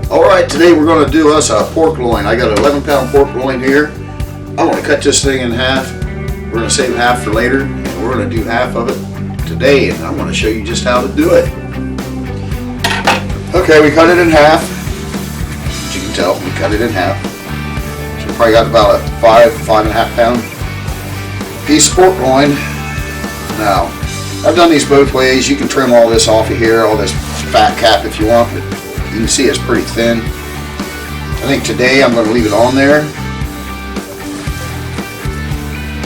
Alright, today we're going to do us a pork loin. I got an 11-pound pork loin here. I want to cut this thing in half. We're going to save half for later. And we're going to do half of it today, and I'm going to show you just how to do it. Okay, we cut it in half. As you can tell, we cut it in half. So we probably got about a 5.5 pound piece of pork loin. Now, I've done these both ways. You can trim all this off of here, all this fat cap if you want, but you can see it's pretty thin. I think today I'm going to leave it on there.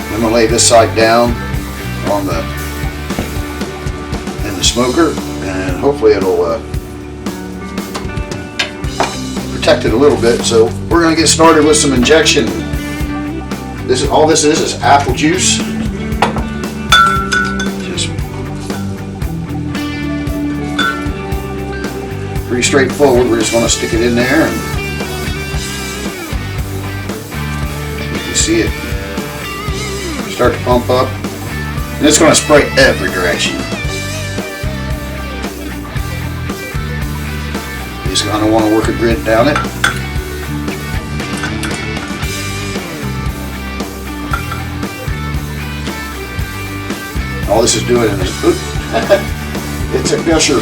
I'm going to lay this side down on in the smoker, and hopefully it'll protect it a little bit. So we're going to get started with some injection. All this is apple juice. Pretty straightforward. We're just going to stick it in there, and you can see it start to pump up, and it's going to spray every direction. You just kind of want to work a grid down it. All this is doing is it's a gusher.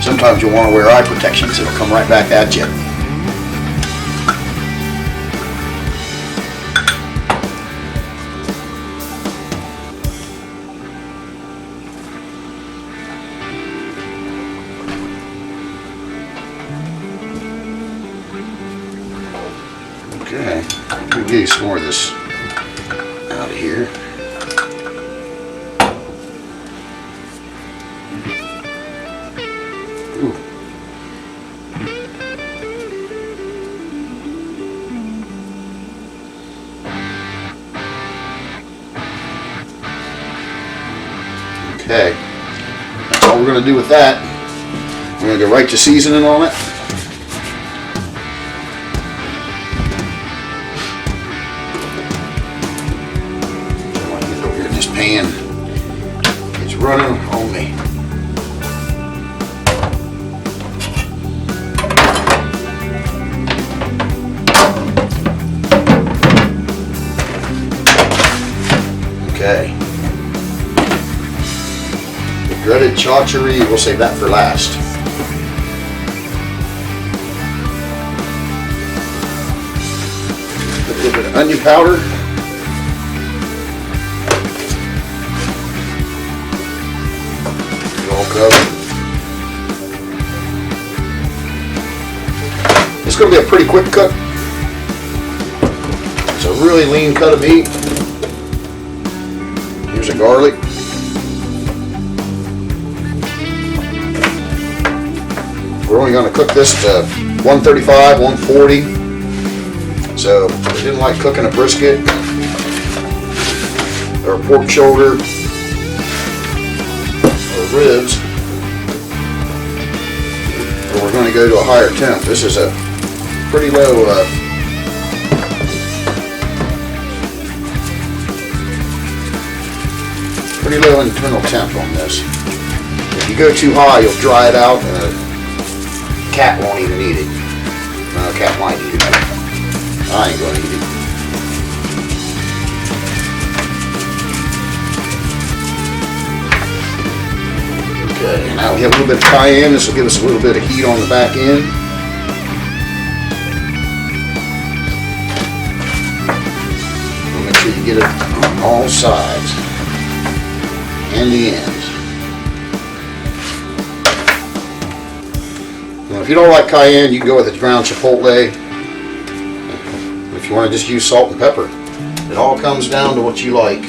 Sometimes you'll want to wear eye protection because it'll come right back at you. Okay, we'll get you some more of this out of here. Ooh. Okay, that's all we're going to do with that. We're going to go right to seasoning on it. I'll get it over here in this pan. It's running on me. Okay. The dreaded chauchery, we'll save that for last. Put a little bit of onion powder. All covered. It's going to be a pretty quick cook. It's a really lean cut of meat. Here's a garlic. We're only going to cook this to 135, 140. So if you didn't like cooking a brisket or a pork shoulder or ribs, well, we're going to go to a higher temp. This is a pretty low internal temp on this. If you go too high, you'll dry it out, and a cat won't even eat it. No, a cat might eat it. I ain't gonna eat it. Okay, now we have a little bit of cayenne. This will give us a little bit of heat on the back end. Make sure you get it on all sides and the ends. Now, if you don't like cayenne, you can go with the ground chipotle. If you want to just use salt and pepper, it all comes down to what you like.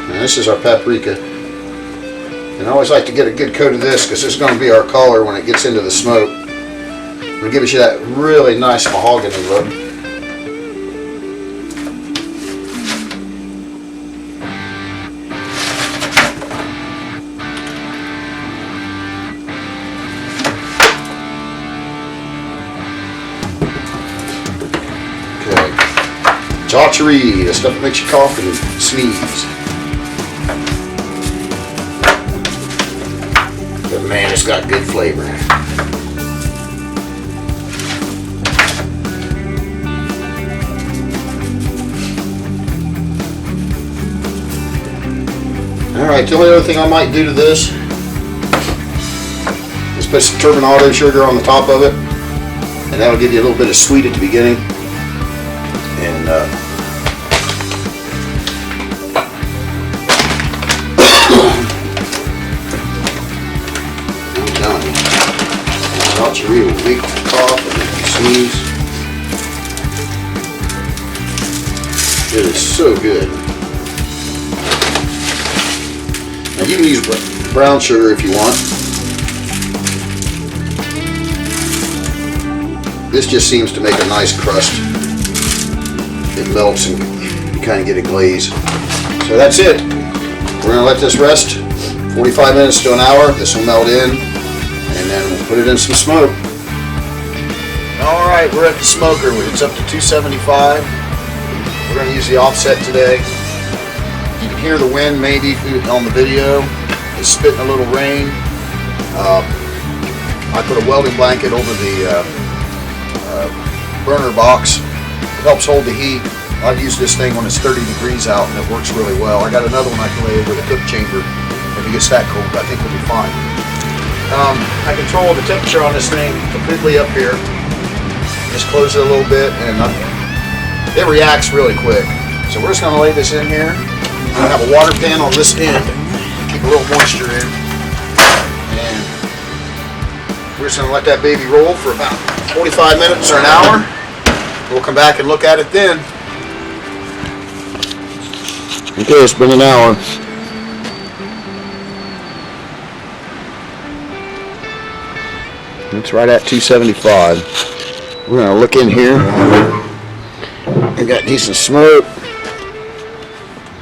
Now, this is our paprika, and I always like to get a good coat of this because this is going to be our color when it gets into the smoke. It'll give you that really nice mahogany look. Debauchery, the stuff that makes you cough and sneeze. But man, it's got good flavor. Alright, the only other thing I might do to this is put some turbinado sugar on the top of it, and that'll give you a little bit of sweet at the beginning. And I'm telling you, debauchery will make you cough and make you sneeze. It is so good. Now you can use brown sugar if you want. This just seems to make a nice crust. It melts and you kind of get a glaze. So that's it. We're going to let this rest 45 minutes to an hour. This will melt in, and then we'll put it in some smoke. Alright, we're at the smoker. It's up to 275. We're going to use the offset today. You can hear the wind maybe on the video. It's spitting a little rain. I put a welding blanket over the burner box. It helps hold the heat. I've used this thing when it's 30 degrees out and it works really well. I got another one I can lay over the cook chamber. If it gets that cold, I think we'll be fine. I control the temperature on this thing completely up here. Just close it a little bit and it reacts really quick. So we're just going to lay this in here. I have a water pan on this end. Keep a little moisture in. And we're just going to let that baby roll for about 45 minutes or an hour. We'll come back and look at it then. Okay, it's been an hour. It's right at 275. We're going to look in here. We got decent smoke.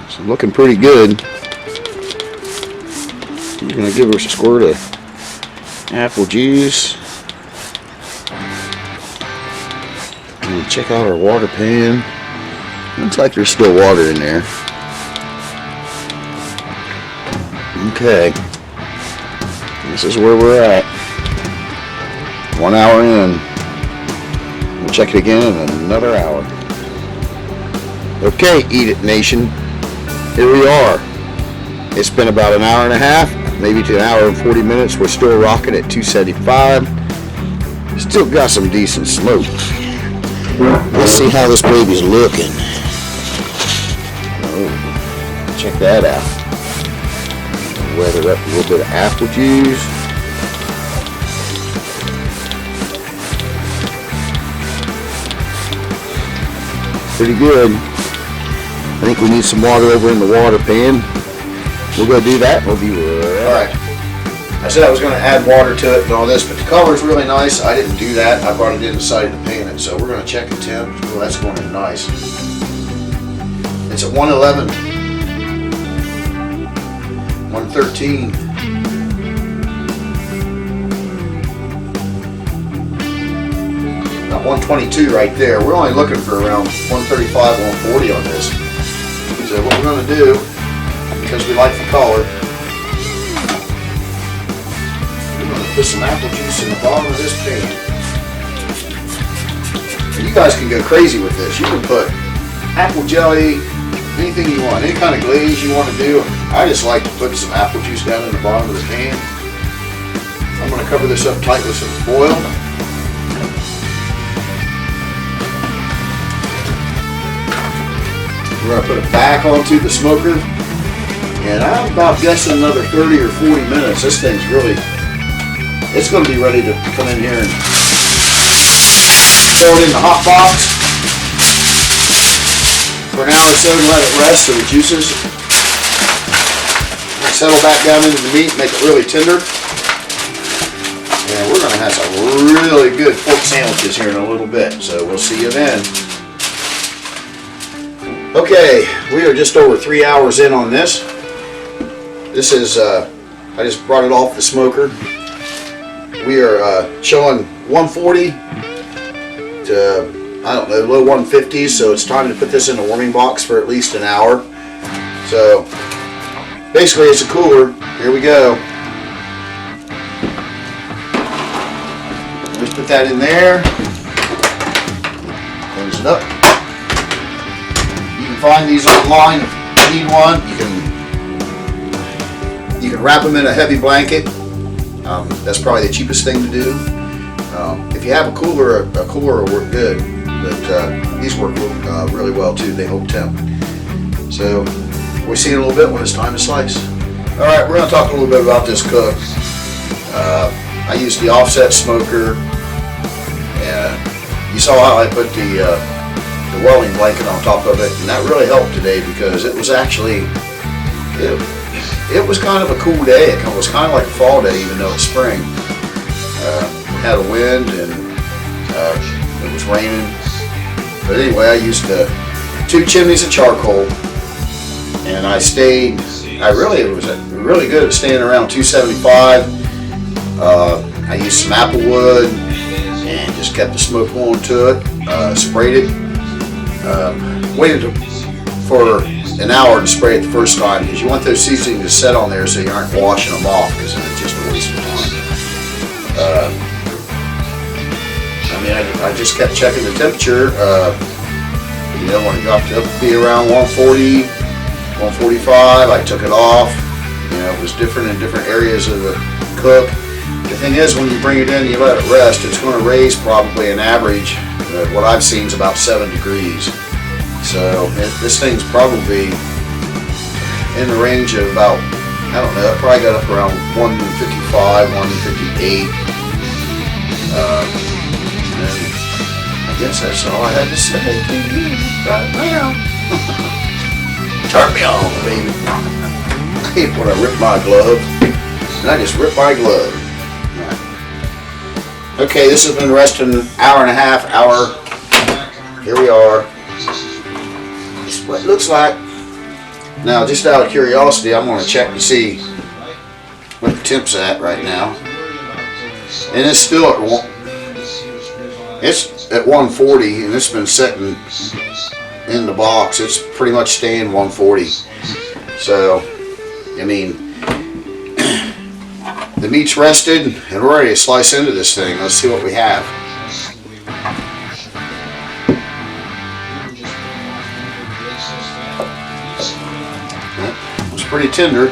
It's looking pretty good. We're going to give her a squirt of apple juice. And check out our water pan. Looks like there's still water in there. Okay. This is where we're at. 1 hour in. We'll check it again in another hour. Okay, Eat It Nation. Here we are. It's been about an hour and a half, maybe to an hour and 40 minutes. We're still rocking at 275. Still got some decent smoke. Let's see how this baby's looking. Oh, check that out. Weather up a little bit of apple juice. Pretty good. I think we need some water over in the water pan. We'll go do that. We'll be right back. I said I was going to add water to it and all this, but the color is really nice. I didn't do that. I brought it in and decided to pan it. So we're going to check the temp. Oh, that's going in nice. It's at 111, 113. About 122 right there. We're only looking for around 135, 140 on this. So what we're going to do, because we like the color, put some apple juice in the bottom of this pan. And you guys can go crazy with this. You can put apple jelly, anything you want, any kind of glaze you want to do. I just like to put some apple juice down in the bottom of the pan. I'm going to cover this up tight with some foil. We're going to put it back onto the smoker. And I'm about guessing another 30 or 40 minutes. This thing's really... It's going to be ready to come in here and throw it in the hot box for an hour or so and let it rest so the juices settle back down into the meat, make it really tender. And we're going to have some really good pork sandwiches here in a little bit, so we'll see you then. Okay, we are just over 3 hours in on this. This is, I just brought it off the smoker. We are showing 140 to I don't know, low 150s, so it's time to put this in a warming box for at least an hour. So basically it's a cooler. Here we go. Just put that in there. Close it up. You can find these online if you need one. You can wrap them in a heavy blanket. That's probably the cheapest thing to do. If you have a cooler will work good, but these work really well too. They hold temp. So we'll see in a little bit when it's time to slice. All right, we're going to talk a little bit about this cook. I used the offset smoker, and you saw how I put the welding blanket on top of it, and that really helped today because it was actually it was kind of a cool day. It was kind of like a fall day, even though it's spring. We had a wind and it was raining. But anyway, I used 2 chimneys of charcoal, and I was really good at staying around 275. I used some apple wood and just kept the smoke going to it. Sprayed it. Waited for an hour to spray it the first time because you want those seasonings to set on there so you aren't washing them off, because then it's just a waste of time. I just kept checking the temperature. When it got up to be around 140, 145, I took it off. It was different in different areas of the cook. The thing is, when you bring it in and you let it rest, it's going to raise probably an average. What I've seen is about 7 degrees. So this thing's probably in the range of about, I don't know, it probably got up around 155, 158. And I guess that's all I had to say to you right now. Turn me on, baby. I hate when I rip my glove, and I just rip my glove. Okay, this has been resting an hour and a half, hour. Here we are. This is what it looks like. Now, just out of curiosity, I'm going to check to see what the temp's at right now. And it's still at 140, and it's been sitting in the box. It's pretty much staying 140. So, I mean, the meat's rested, and we're ready to slice into this thing. Let's see what we have. It's pretty tender.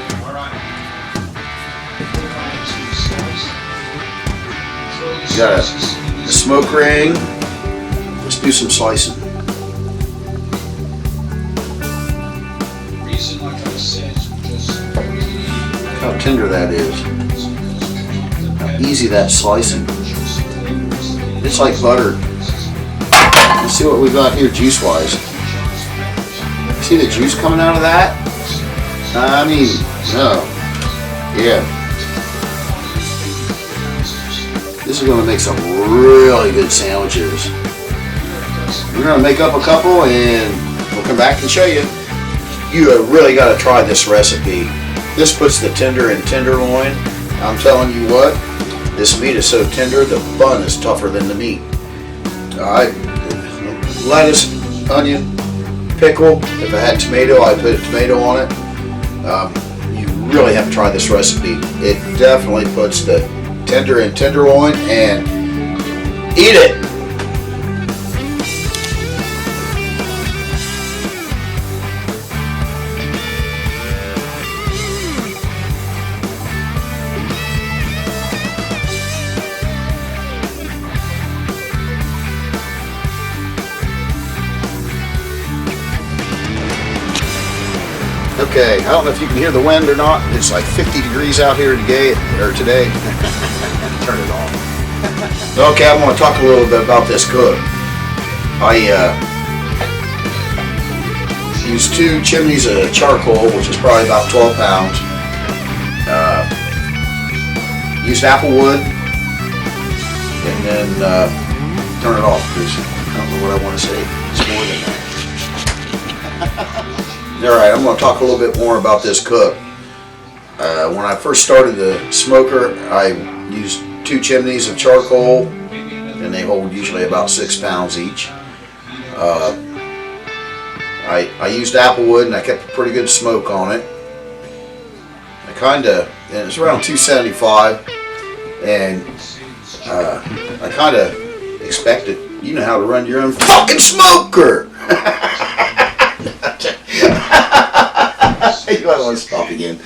Got a smoke ring. Let's do some slicing. Look how tender that is. How easy that slicing. It's like butter. Let's see what we got here juice-wise. See the juice coming out of that? I mean, no. Yeah. This is going to make some really good sandwiches. We're going to make up a couple and we'll come back and show you. You have really got to try this recipe. This puts the tender in tenderloin. I'm telling you what, this meat is so tender, the bun is tougher than the meat. Alright, lettuce, onion, pickle. If I had tomato, I'd put a tomato on it. You really have to try this recipe. It definitely puts the tender in tenderloin, and eat it. Okay, I don't know if you can hear the wind or not. It's like 50 degrees out here today. Turn it off. Okay, I'm going to talk a little bit about this cook. I used 2 chimneys of charcoal, which is probably about 12 pounds. Used apple wood, and then turn it off because I don't know what I want to say. It's more than that. Alright, I'm going to talk a little bit more about this cook. When I first started the smoker, I used 2 chimneys of charcoal, and they hold usually about 6 pounds each. I used applewood and I kept a pretty good smoke on it. And it's around 275, and I kind of expected, you know how to run your own fucking smoker. You might want to stop again.